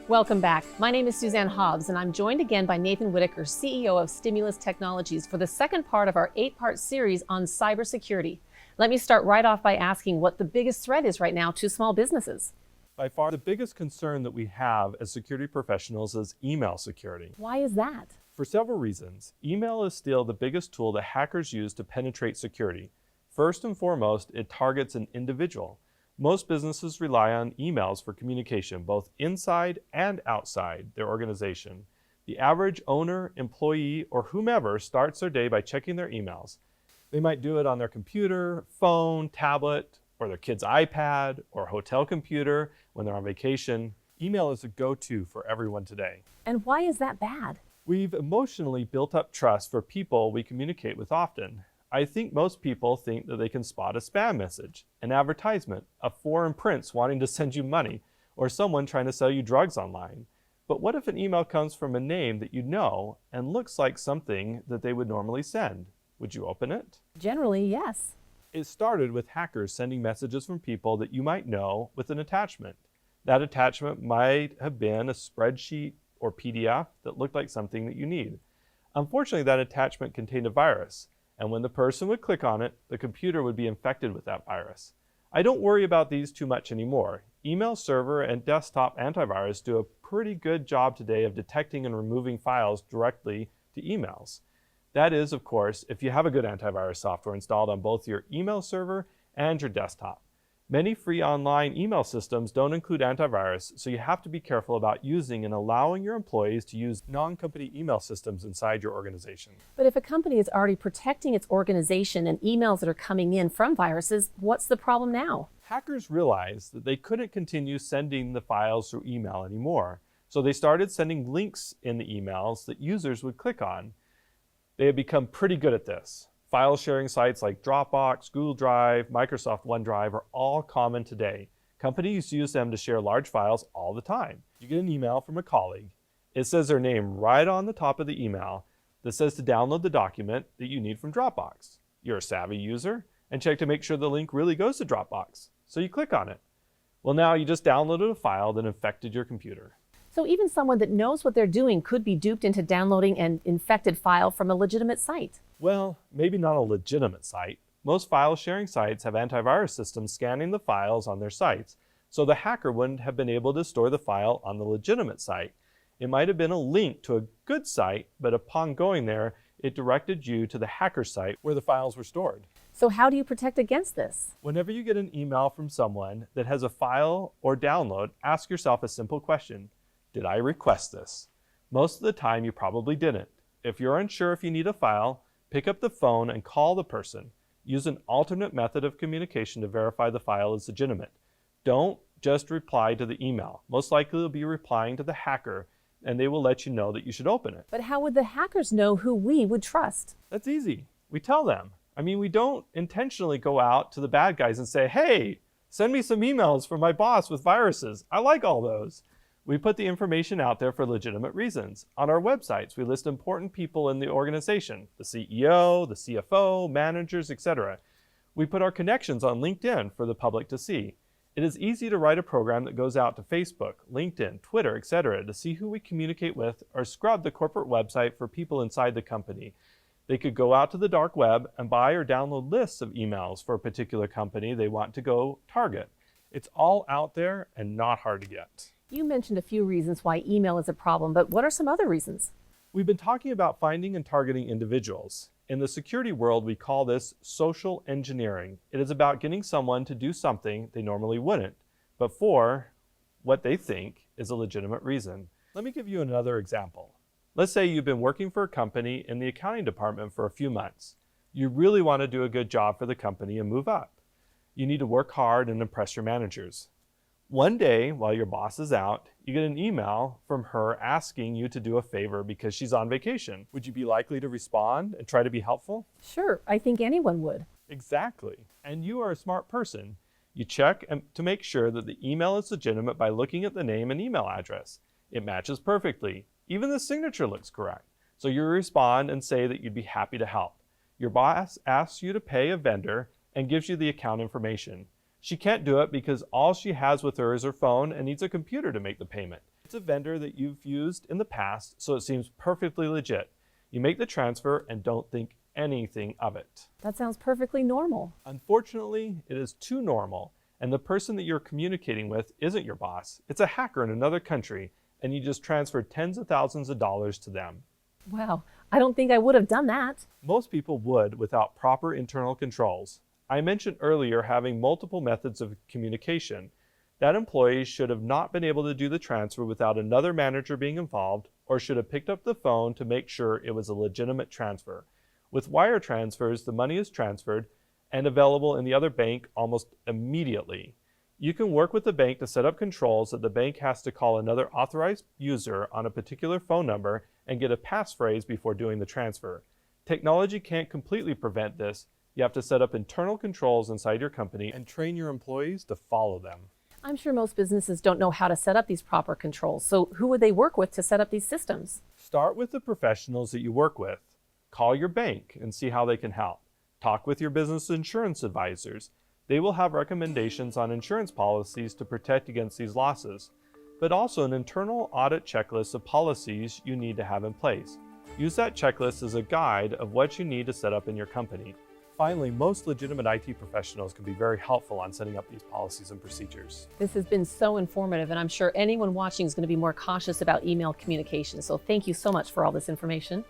Welcome back. My name is Suzanne Hobbs, and I'm joined again by Nathan Whitaker, CEO of Stimulus Technologies, for the second part of our 8-part series on cybersecurity. Let me start right off by asking what the biggest threat is right now to small businesses. By far, the biggest concern that we have as security professionals is email security. Why is that? For several reasons. Email is still the biggest tool that hackers use to penetrate security. First and foremost, it targets an individual. Most businesses rely on emails for communication, both inside and outside their organization. The average owner, employee, or whomever starts their day by checking their emails. They might do it on their computer, phone, tablet, or their kid's iPad, or hotel computer when they're on vacation. Email is a go-to for everyone today. And why is that bad? We've emotionally built up trust for people we communicate with often. I think most people think that they can spot a spam message, an advertisement, a foreign prince wanting to send you money, or someone trying to sell you drugs online. But what if an email comes from a name that you know and looks like something that they would normally send? Would you open it? Generally, yes. It started with hackers sending messages from people that you might know with an attachment. That attachment might have been a spreadsheet or PDF that looked like something that you need. Unfortunately, that attachment contained a virus. And when the person would click on it, the computer would be infected with that virus. I don't worry about these too much anymore. Email server and desktop antivirus do a pretty good job today of detecting and removing files directly to emails. That is, of course, if you have a good antivirus software installed on both your email server and your desktop. Many free online email systems don't include antivirus, so you have to be careful about using and allowing your employees to use non-company email systems inside your organization. But if a company is already protecting its organization and emails that are coming in from viruses, what's the problem now? Hackers realized that they couldn't continue sending the files through email anymore, so they started sending links in the emails that users would click on. They have become pretty good at this. File sharing sites like Dropbox, Google Drive, Microsoft OneDrive are all common today. Companies use them to share large files all the time. You get an email from a colleague. It says their name right on the top of the email that says to download the document that you need from Dropbox. You're a savvy user and check to make sure the link really goes to Dropbox. So you click on it. Well, now you just downloaded a file that infected your computer. So even someone that knows what they're doing could be duped into downloading an infected file from a legitimate site. Well, maybe not a legitimate site. Most file sharing sites have antivirus systems scanning the files on their sites, so the hacker wouldn't have been able to store the file on the legitimate site. It might have been a link to a good site, but upon going there, it directed you to the hacker site where the files were stored. So how do you protect against this? Whenever you get an email from someone that has a file or download, ask yourself a simple question. Did I request this? Most of the time, you probably didn't. If you're unsure if you need a file, pick up the phone and call the person. Use an alternate method of communication to verify the file is legitimate. Don't just reply to the email. Most likely you'll be replying to the hacker, and they will let you know that you should open it. But how would the hackers know who we would trust? That's easy. We tell them. We don't intentionally go out to the bad guys and say, hey, send me some emails from my boss with viruses. I like all those. We put the information out there for legitimate reasons. On our websites, we list important people in the organization, the CEO, the CFO, managers, etc. We put our connections on LinkedIn for the public to see. It is easy to write a program that goes out to Facebook, LinkedIn, Twitter, etc. to see who we communicate with or scrub the corporate website for people inside the company. They could go out to the dark web and buy or download lists of emails for a particular company they want to go target. It's all out there and not hard to get. You mentioned a few reasons why email is a problem, but what are some other reasons? We've been talking about finding and targeting individuals. In the security world, we call this social engineering. It is about getting someone to do something they normally wouldn't, but for what they think is a legitimate reason. Let me give you another example. Let's say you've been working for a company in the accounting department for a few months. You really want to do a good job for the company and move up. You need to work hard and impress your managers. One day, while your boss is out, you get an email from her asking you to do a favor because she's on vacation. Would you be likely to respond and try to be helpful? Sure, I think anyone would. Exactly. And you are a smart person. You check to make sure that the email is legitimate by looking at the name and email address. It matches perfectly. Even the signature looks correct. So you respond and say that you'd be happy to help. Your boss asks you to pay a vendor and gives you the account information. She can't do it because all she has with her is her phone and needs a computer to make the payment. It's a vendor that you've used in the past, so it seems perfectly legit. You make the transfer and don't think anything of it. That sounds perfectly normal. Unfortunately, it is too normal, and the person that you're communicating with isn't your boss. It's a hacker in another country, and you just transferred tens of thousands of dollars to them. Wow, I don't think I would have done that. Most people would without proper internal controls. I mentioned earlier having multiple methods of communication. That employee should have not been able to do the transfer without another manager being involved, or should have picked up the phone to make sure it was a legitimate transfer. With wire transfers, the money is transferred and available in the other bank almost immediately. You can work with the bank to set up controls that the bank has to call another authorized user on a particular phone number and get a passphrase before doing the transfer. Technology can't completely prevent this. You have to set up internal controls inside your company and train your employees to follow them. I'm sure most businesses don't know how to set up these proper controls, so who would they work with to set up these systems? Start with the professionals that you work with. Call your bank and see how they can help. Talk with your business insurance advisors. They will have recommendations on insurance policies to protect against these losses, but also an internal audit checklist of policies you need to have in place. Use that checklist as a guide of what you need to set up in your company. Finally, most legitimate IT professionals can be very helpful on setting up these policies and procedures. This has been so informative, and I'm sure anyone watching is going to be more cautious about email communication. So thank you so much for all this information.